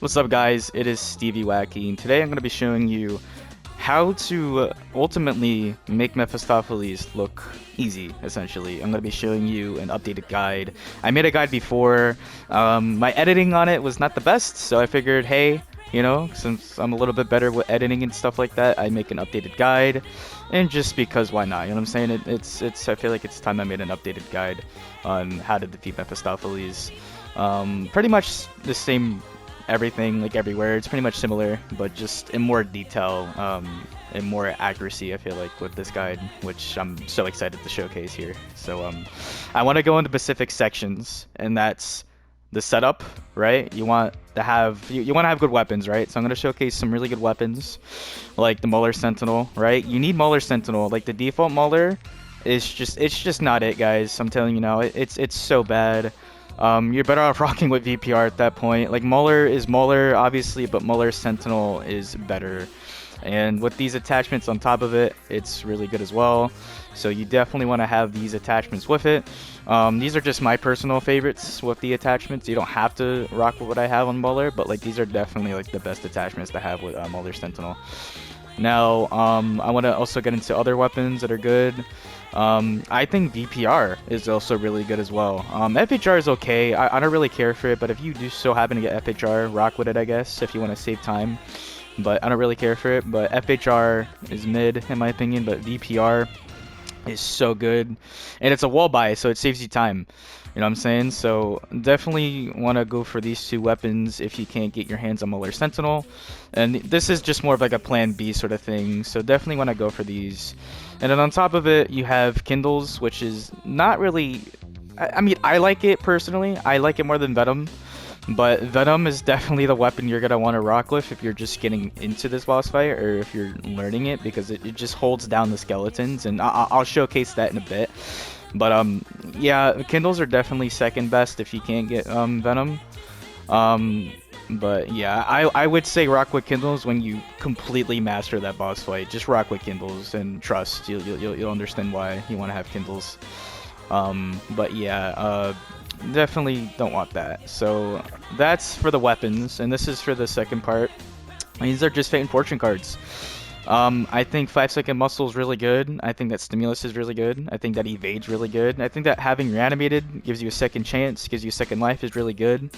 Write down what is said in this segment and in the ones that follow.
What's up, guys? It is Steviewacky, and today I'm going to be showing you how to ultimately make Mephistopheles look easy, essentially. I'm going to be showing you an updated guide. I made a guide before. My editing on it was not the best, so I figured, hey, since I'm a little bit better with editing and stuff like that, I make an updated guide. And just because, why not? You know what I'm saying? I feel like it's time I made an updated guide on how to defeat Mephistopheles. Pretty much the same everything, like everywhere. It's pretty much similar, but just in more detail, and more accuracy, I feel like, with this guide, which I'm so excited to showcase here. So I want to go into specific sections, and that's the setup, right? You want to have good weapons, right? So I'm going to showcase some really good weapons, like the Mauler Sentinel, right? You need Mauler Sentinel. Like the default Mauler is just not it, guys. I'm telling you now, it's so bad. You're better off rocking with VPR at that point. Like Mauler is Mauler, obviously, but Mauler Sentinel is better. And with these attachments on top of it, it's really good as well. So you definitely want to have these attachments with it. These are just my personal favorites with the attachments. You don't have to rock with what I have on Mauler, but like these are definitely like the best attachments to have with Mauler Sentinel. Now, I want to also get into other weapons that are good. I think VPR is also really good as well. FHR is okay. I don't really care for it, but if you do so happen to get FHR, rock with it, I guess, if you want to save time. But I don't really care for it. But FHR is mid, in my opinion, but VPR is so good. And it's a wall buy, so it saves you time. You know what I'm saying? So definitely want to go for these two weapons if you can't get your hands on Mauler Sentinel. And this is just more of like a plan B sort of thing. So definitely want to go for these. And then on top of it, you have Kindles, which is not really... I mean, I like it personally. I like it more than Venom. But Venom is definitely the weapon you're going to want to rock with if you're just getting into this boss fight or if you're learning it, because it just holds down the skeletons. And I'll showcase that in a bit. But yeah, Kindles are definitely second best if you can't get Venom. But yeah, I would say rock with Kindles when you completely master that boss fight. Just rock with Kindles and trust. You'll understand why you want to have Kindles. But yeah, definitely don't want that. So that's for the weapons, and this is for the second part. These are just Fate and Fortune cards. I think 5-second muscle is really good. I think that stimulus is really good. I think that evade's really good. I think that having reanimated gives you a second chance, gives you a second life is really good.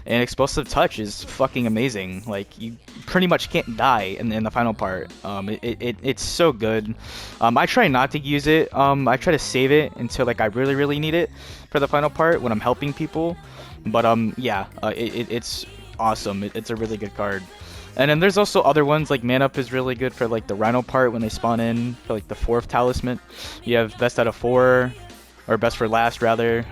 And explosive touch is fucking amazing. Like, you pretty much can't die in the final part. It's so good. I try not to use it. I try to save it until like I really need it for the final part when I'm helping people. But yeah, it's awesome. It's a really good card. And then there's also other ones, like Man Up is really good for like the Rhino part when they spawn in for like the 4th Talisman. You have Best out of 4, or Best for Last rather.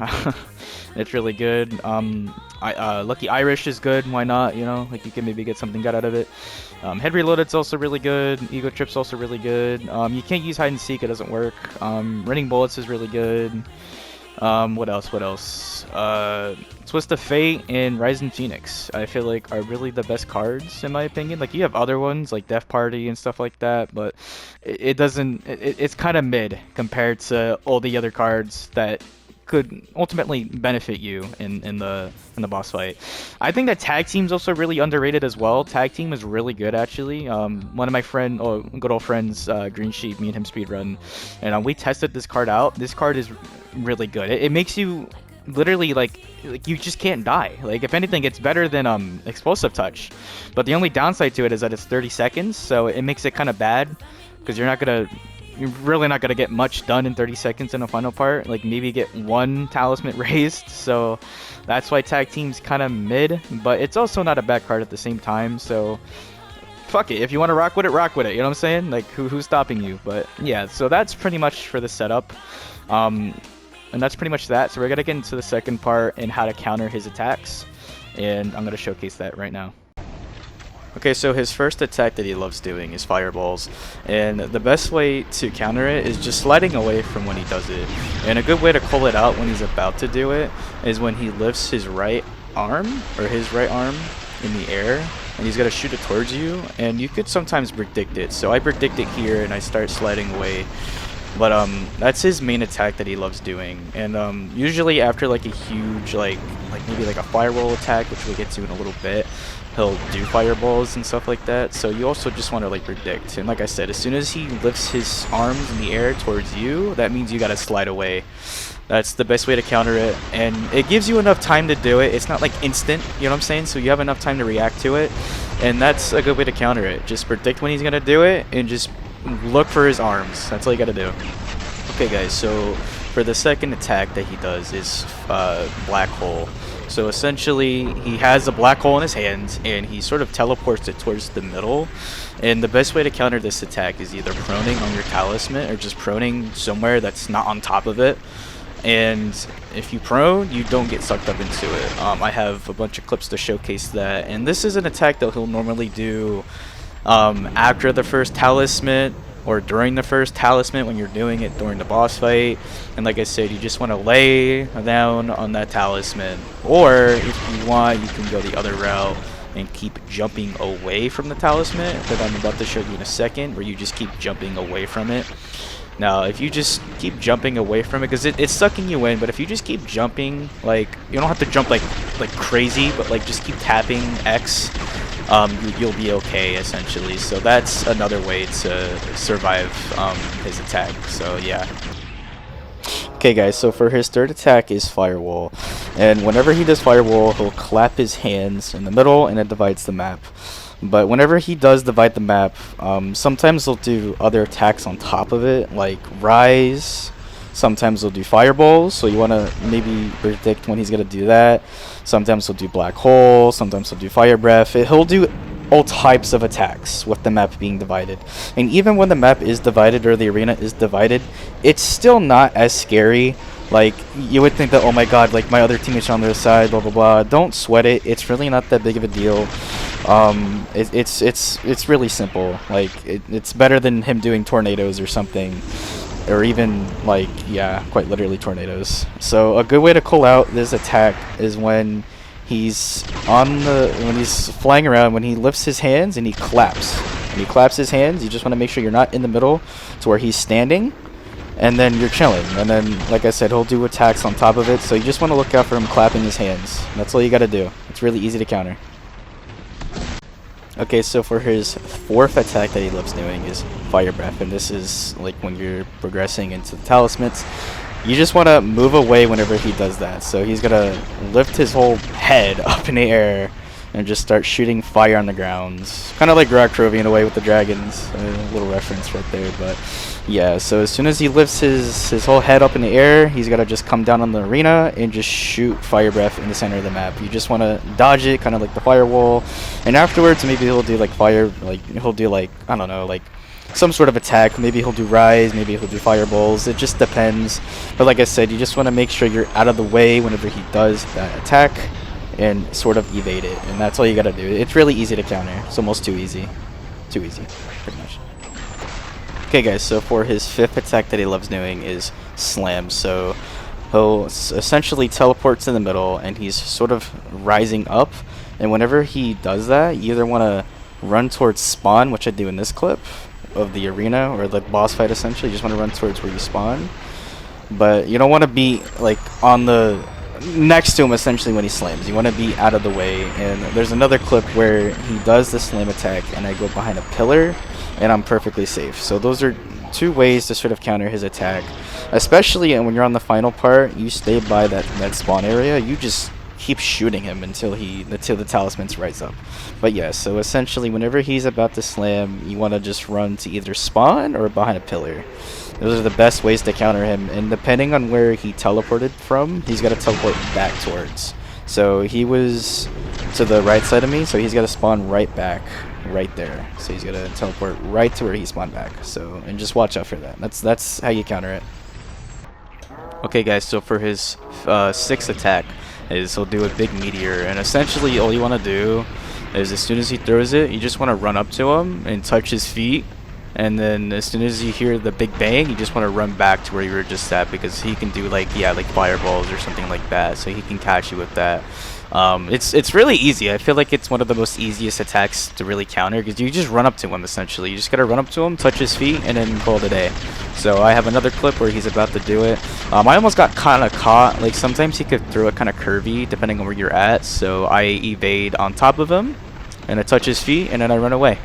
It's really good. Lucky Irish is good, why not, like you can maybe get something good out of it. Head Reloaded's also really good. Ego Trip's also really good. You can't use Hide and Seek, it doesn't work. Raining Bullets is really good. What else? Twist of Fate and Rising Phoenix, I feel like are really the best cards in my opinion. Like, you have other ones like Death Party and stuff like that, but it's kind of mid compared to all the other cards that could ultimately benefit you in the boss fight. I think that Tag Team's also really underrated as well. Tag Team is really good, actually. One of my good old friends, Green Sheep, me and him speedrun, and we tested this card out. This card is really good. It makes you literally like you just can't die. Like, if anything, it's better than Explosive Touch. But the only downside to it is that it's 30 seconds, so it makes it kind of bad because you're really not gonna get much done in 30 seconds in the final part. Like, maybe get one talisman raised. So that's why Tag Team's kind of mid, but it's also not a bad card at the same time. So fuck it, if you want to rock with it, rock with it. You know what I'm saying? Like, who's stopping you? But yeah, so that's pretty much for the setup. And that's pretty much that. So we're gonna get into the second part and how to counter his attacks, and I'm gonna showcase that right now. Okay, so his first attack that he loves doing is fireballs, and the best way to counter it is just sliding away from when he does it. And a good way to call it out when he's about to do it is when he lifts his right arm in the air, and he's gonna shoot it towards you, and you could sometimes predict it. So I predict it here, and I start sliding away But that's his main attack that he loves doing. And usually after like a huge like maybe like a firewall attack, which we'll get to in a little bit, he'll do fireballs and stuff like that. So you also just want to like predict. And like I said, as soon as he lifts his arms in the air towards you, that means you gotta slide away. That's the best way to counter it, and it gives you enough time to do it. It's not like instant, you know what I'm saying? So you have enough time to react to it, and that's a good way to counter it. Just predict when he's gonna do it, and just look for his arms. That's all you gotta do. Okay guys, so for the second attack that he does is black hole. So essentially he has a black hole in his hands and he sort of teleports it towards the middle, and the best way to counter this attack is either proning on your talisman or just proning somewhere that's not on top of it. And if you prone, you don't get sucked up into it. I have a bunch of clips to showcase that, and this is an attack that he'll normally do after the first talisman or during the first talisman when you're doing it during the boss fight. And like I said, you just want to lay down on that talisman, or if you want, you can go the other route and keep jumping away from the talisman that I'm about to show you in a second, where you just keep jumping away from it. Now, if you just keep jumping away from it, because it's sucking you in, but if you just keep jumping, like, you don't have to jump like crazy, but like just keep tapping X, you'll be okay essentially. So that's another way to survive his attack. So yeah. Okay guys, so for his third attack is Firewall, and whenever he does Firewall, he'll clap his hands in the middle and it divides the map. But whenever he does divide the map, sometimes he'll do other attacks on top of it, like Rise. Sometimes he'll do Fireballs, so you want to maybe predict when he's going to do that. Sometimes he'll do Black Hole, sometimes he'll do Fire Breath. He'll do all types of attacks with the map being divided. And even when the map is divided or the arena is divided, it's still not as scary. Like, you would think that, oh my god, like my other teammates are on the other side, blah blah blah. Don't sweat it. It's really not that big of a deal. It's really simple. Like, it's better than him doing tornadoes or something, or even like, yeah, quite literally tornadoes. So a good way to call out this attack is when he's when he's flying around, when he lifts his hands and he claps. When he claps his hands, you just want to make sure you're not in the middle to where he's standing, and then you're chilling. And then, like I said, he'll do attacks on top of it, so you just want to look out for him clapping his hands. That's all you got to do. It's really easy to counter. Okay, so for his fourth attack that he loves doing is Fire Breath, and this is like when you're progressing into the talismans. You just want to move away whenever he does that. So he's gonna lift his whole head up in the air and just start shooting fire on the ground. Kind of like Rockrovy in a way with the dragons. A little reference right there, but yeah. So as soon as he lifts his whole head up in the air, he's gotta just come down on the arena and just shoot Fire Breath in the center of the map. You just want to dodge it, kind of like the firewall, and afterwards maybe he'll do like he'll do like, I don't know, like some sort of attack. Maybe he'll do Rise, maybe he'll do Fireballs. It just depends. But like I said, you just want to make sure you're out of the way whenever he does that attack and sort of evade it, and that's all you gotta do. It's really easy to counter. It's almost too easy, pretty much. Okay guys, so for his fifth attack that he loves doing is Slam. So he'll essentially teleport to the middle and he's sort of rising up, and whenever he does that, you either want to run towards spawn, which I do in this clip of the arena or the boss fight. Essentially you just want to run towards where you spawn, but you don't want to be like on the next to him essentially when he slams. You want to be out of the way. And there's another clip where he does the slam attack and I go behind a pillar and I'm perfectly safe. So those are two ways to sort of counter his attack, especially when you're on the final part. You stay by that spawn area, you just keep shooting him until the talismans rise up. But yeah, so essentially whenever he's about to slam, you want to just run to either spawn or behind a pillar. Those are the best ways to counter him, and depending on where he teleported from, he's got to teleport back towards. So he was to the right side of me, so he's got to spawn right back, right there. So he's got to teleport right to where he spawned back. So, and just watch out for that. That's how you counter it. Okay guys, so for his sixth attack is he'll do a big meteor, and essentially all you want to do is as soon as he throws it, you just want to run up to him and touch his feet. And then as soon as you hear the big bang, you just want to run back to where you were just at, because he can do like, yeah, like fireballs or something like that, so he can catch you with that. It's really easy. I feel like it's one of the most easiest attacks to really counter because you just run up to him essentially. You just gotta run up to him, touch his feet, and then call it a day. So I have another clip where he's about to do it. I almost got kind of caught. Like sometimes he could throw it kind of curvy depending on where you're at. So I evade on top of him, and I touch his feet, and then I run away.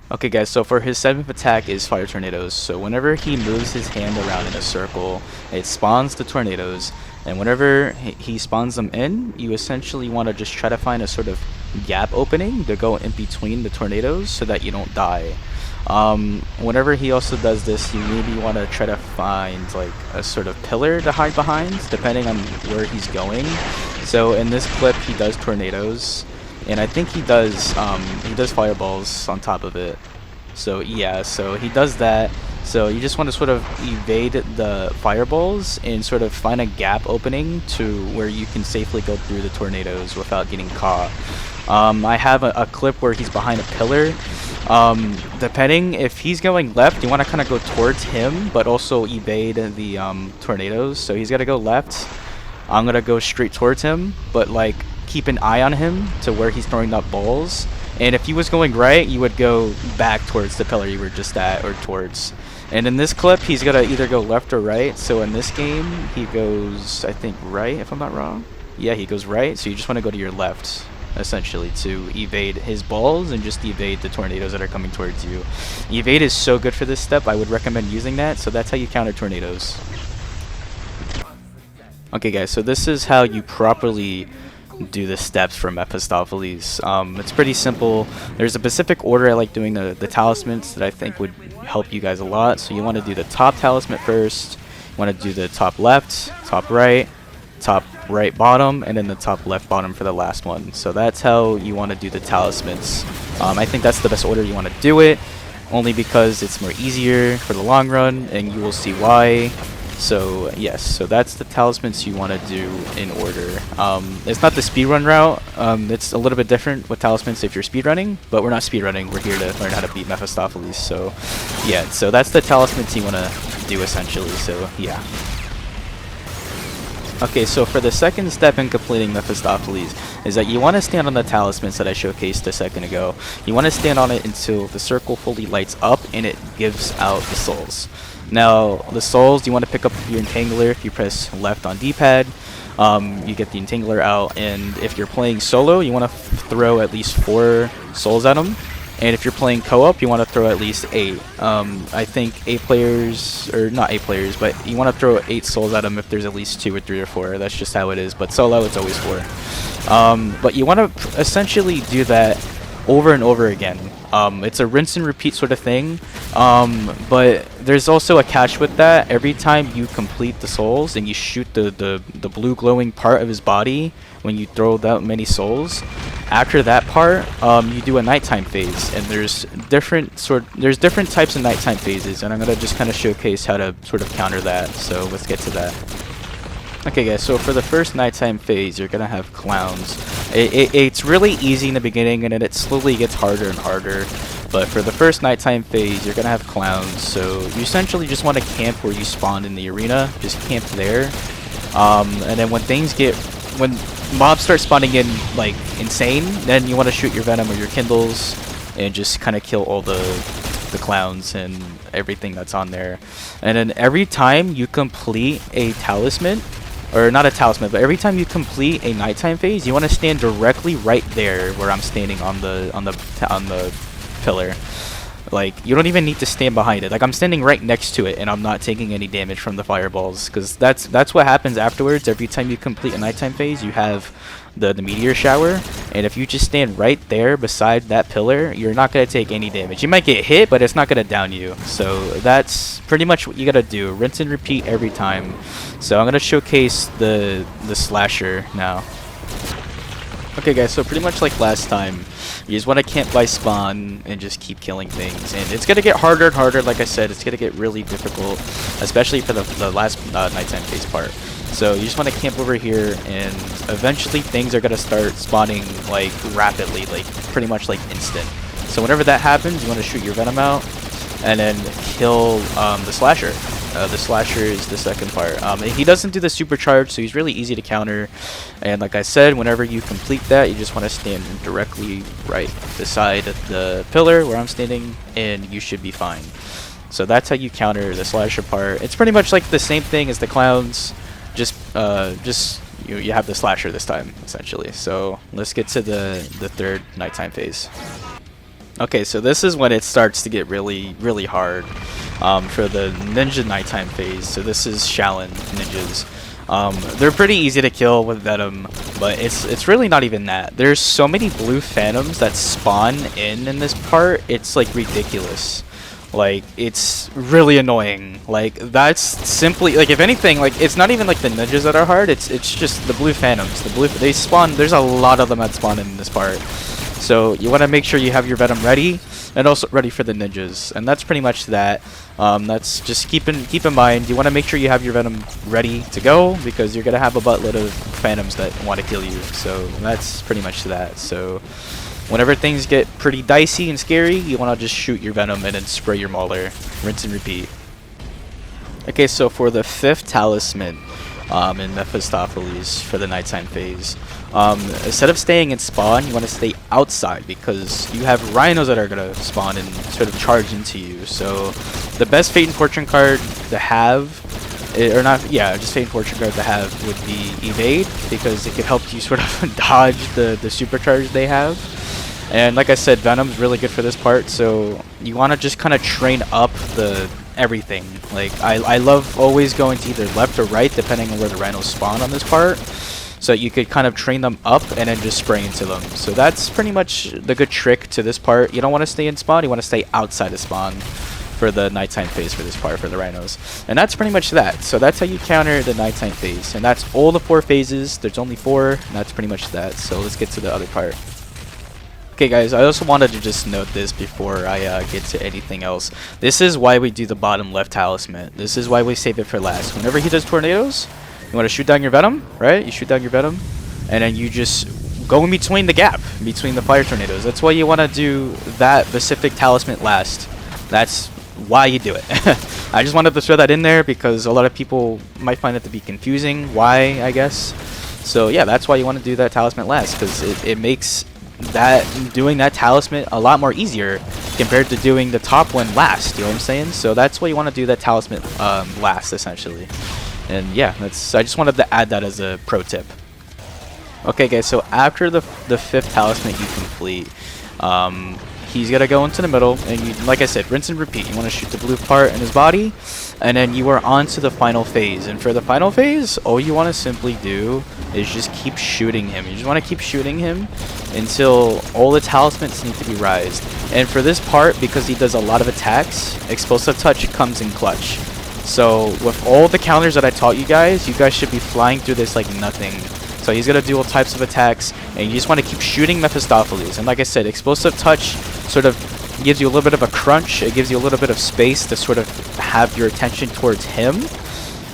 Okay guys, so for his 7th attack is Fire Tornadoes. So whenever he moves his hand around in a circle, it spawns the tornadoes. And whenever he spawns them in, you essentially want to just try to find a sort of gap opening to go in between the tornadoes so that you don't die. Whenever he also does this, you maybe want to try to find like a sort of pillar to hide behind, depending on where he's going. So in this clip, he does tornadoes. And I think he does fireballs on top of it. So yeah, so he does that. So you just want to sort of evade the fireballs and sort of find a gap opening to where you can safely go through the tornadoes without getting caught. I have a clip where he's behind a pillar. Depending if he's going left, you want to kind of go towards him, but also evade the tornadoes. So he's got to go left. I'm gonna go straight towards him, but like keep an eye on him to where he's throwing up balls. And if he was going right, you would go back towards the pillar you were just at, or towards. And in this clip, he's gonna either go left or right. So in this game, he goes, I think, right, if I'm not wrong. Yeah, he goes right. So you just want to go to your left, essentially, to evade his balls and just evade the tornadoes that are coming towards you. Evade is so good for this step. I would recommend using that. So that's how you counter tornadoes. Okay, guys. So this is how you properly do the steps for Mephistopheles. It's pretty simple. There's a specific order I like doing the talismans that I think would help you guys a lot. So you want to do the top talisman first, you want to do the top left, top right bottom, and then the top left bottom for the last one. So that's how you want to do the talismans. I think that's the best order you want to do it, only because it's more easier for the long run, and you will see why. So yes, so that's the talismans you want to do in order. It's not the speedrun route. It's a little bit different with talismans if you're speedrunning, but we're not speedrunning. We're here to learn how to beat Mephistopheles. So yeah, so that's the talismans you want to do essentially. So yeah. Okay, so for the second step in completing Mephistopheles is that you want to stand on the talismans that I showcased a second ago. You want to stand on it until the circle fully lights up and it gives out the souls. Now, the souls, you want to pick up your Entangler if you press left on D-pad. You get the Entangler out, and if you're playing solo, you want to throw at least 4 souls at them. And if you're playing co-op, you want to throw at least 8. I think 8 players, or not 8 players, but you want to throw 8 souls at them if there's at least 2 or 3 or 4. That's just how it is, but solo, it's always 4. But you want to essentially do that over and over again. It's a rinse and repeat sort of thing, but there's also a catch with that. Every time you complete the souls and you shoot the blue glowing part of his body when you throw that many souls, after that part you do a nighttime phase, and there's different types of nighttime phases, and I'm gonna just kind of showcase how to sort of counter that. So let's get to that. Okay guys, so for the first nighttime phase, you're gonna have clowns. It's really easy in the beginning, and then it slowly gets harder and harder. But for the first nighttime phase, you're gonna have clowns. So you essentially just want to camp where you spawned in the arena. Just camp there. And then when mobs start spawning in like insane, then you want to shoot your venom or your kindles and just kind of kill all the clowns and everything that's on there. And then every time you complete a talisman, or not a talisman, but every time you complete a nighttime phase, you want to stand directly right there where I'm standing on the pillar. Like, you don't even need to stand behind it. Like, I'm standing right next to it, and I'm not taking any damage from the fireballs, because that's what happens afterwards. Every time you complete a nighttime phase, you have the meteor shower, and if you just stand right there beside that pillar, you're not going to take any damage. You might get hit, but it's not going to down you. So that's pretty much what you got to do. Rinse and repeat every time. So I'm going to showcase the slasher now. Okay guys, so pretty much like last time, you just want to camp by spawn and just keep killing things. And it's going to get harder and harder. Like I said, it's going to get really difficult, especially for the last nighttime phase part. So you just want to camp over here, and eventually things are going to start spawning like rapidly, like pretty much like instant. So whenever that happens, you want to shoot your venom out and then kill the slasher. The slasher is the second part. He doesn't do the supercharge, so he's really easy to counter. And like I said, whenever you complete that, you just want to stand directly right beside the pillar where I'm standing, and you should be fine. So that's how you counter the slasher part. It's pretty much like the same thing as the clowns, just you have the slasher this time, essentially. So let's get to the third nighttime phase. Okay, so this is when it starts to get really hard for the ninja nighttime phase. So this is Shaolin ninjas. They're pretty easy to kill with Venom, but it's really not even that. There's so many blue phantoms that spawn in this part. It's like ridiculous. Like, it's really annoying. Like, that's simply, like, if anything, like, it's not even like the ninjas that are hard. It's just the blue phantoms. They spawn. There's a lot of them that spawn in this part. So you want to make sure you have your Venom ready, and also ready for the ninjas. And that's pretty much that. That's just keep in mind. You want to make sure you have your Venom ready to go, because you're gonna have a buttload of phantoms that want to kill you. So that's pretty much that. So whenever things get pretty dicey and scary, you want to just shoot your Venom and then spray your Mauler. Rinse and repeat. Okay, so for the 5th Talisman in Mephistopheles for the nighttime phase, instead of staying in spawn, you want to stay outside, because you have rhinos that are going to spawn and sort of charge into you. So the best Fate and Fortune card to have, or not, yeah, just Fate and Fortune card to have would be Evade, because it could help you sort of dodge the supercharge they have. And like I said, Venom's really good for this part, so you want to just kind of train up the everything. Like, I love always going to either left or right, depending on where the rhinos spawn on this part, so you could kind of train them up and then just spray into them. So that's pretty much the good trick to this part. You don't want to stay in spawn, you want to stay outside of spawn for the nighttime phase for this part, for the rhinos. And that's pretty much that. So that's how you counter the nighttime phase, and that's all the 4 phases. There's only 4, and that's pretty much that. So let's get to the other part. Okay guys, I also wanted to just note this before I get to anything else. This is why we do the bottom left talisman. This is why we save it for last. Whenever he does tornadoes, you want to shoot down your Venom, right? You shoot down your Venom, and then you just go in between the gap, between the fire tornadoes. That's why you want to do that specific talisman last. That's why you do it. I just wanted to throw that in there because a lot of people might find it to be confusing. Why, I guess. So yeah, that's why you want to do that talisman last, because it makes doing that talisman a lot more easier compared to doing the top one last. You know what I'm saying? So that's why you want to do that talisman last, essentially. And yeah, I just wanted to add that as a pro tip. Okay guys, so after the 5th talisman you complete, he's gonna go into the middle, and you, like I said, rinse and repeat. You want to shoot the blue part in his body, and then you are on to the final phase. And for the final phase, all you want to simply do is just keep shooting him. You just want to keep shooting him until all the talismans need to be rised. And for this part, because he does a lot of attacks, Explosive Touch comes in clutch. So with all the counters that I taught you guys should be flying through this like nothing. So he's going to do all types of attacks, and you just want to keep shooting Mephistopheles. And like I said, Explosive Touch sort of gives you a little bit of a crunch. It gives you a little bit of space to sort of have your attention towards him.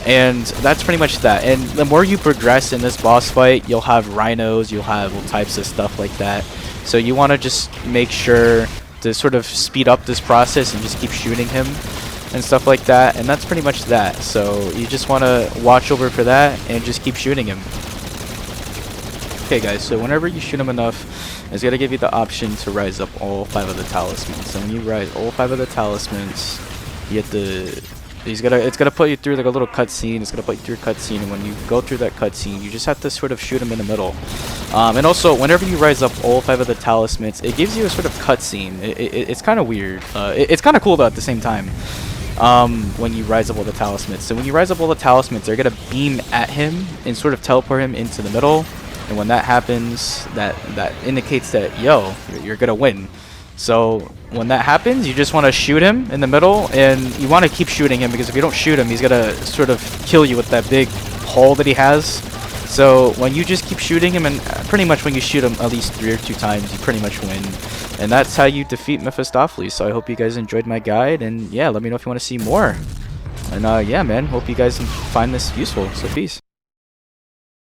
And that's pretty much that. And the more you progress in this boss fight, you'll have rhinos, you'll have all types of stuff like that. So you want to just make sure to sort of speed up this process and just keep shooting him and stuff like that. And that's pretty much that. So you just want to watch over for that and just keep shooting him. Okay guys, so whenever you shoot him enough, it's going to give you the option to rise up all 5 of the talismans. So when you rise all 5 of the talismans, you get the... it's gonna put you through like a little cutscene. It's gonna put you through a cutscene, and when you go through that cutscene, you just have to sort of shoot him in the middle. And also, whenever you rise up all 5 of the talismans, it gives you a sort of cutscene. It's kind of weird. It's kind of cool though at the same time. When you rise up all the talismans. So when you rise up all the talismans, they're gonna beam at him and sort of teleport him into the middle. And when that happens, that indicates that, yo, you're gonna win. So when that happens, you just want to shoot him in the middle, and you want to keep shooting him, because if you don't shoot him, he's gonna sort of kill you with that big hole that he has. So when you just keep shooting him, and pretty much when you shoot him at least 3 or 2 times, you pretty much win. And that's how you defeat Mephistopheles. So I hope you guys enjoyed my guide, and yeah, let me know if you want to see more. And yeah, man, hope you guys find this useful. So peace.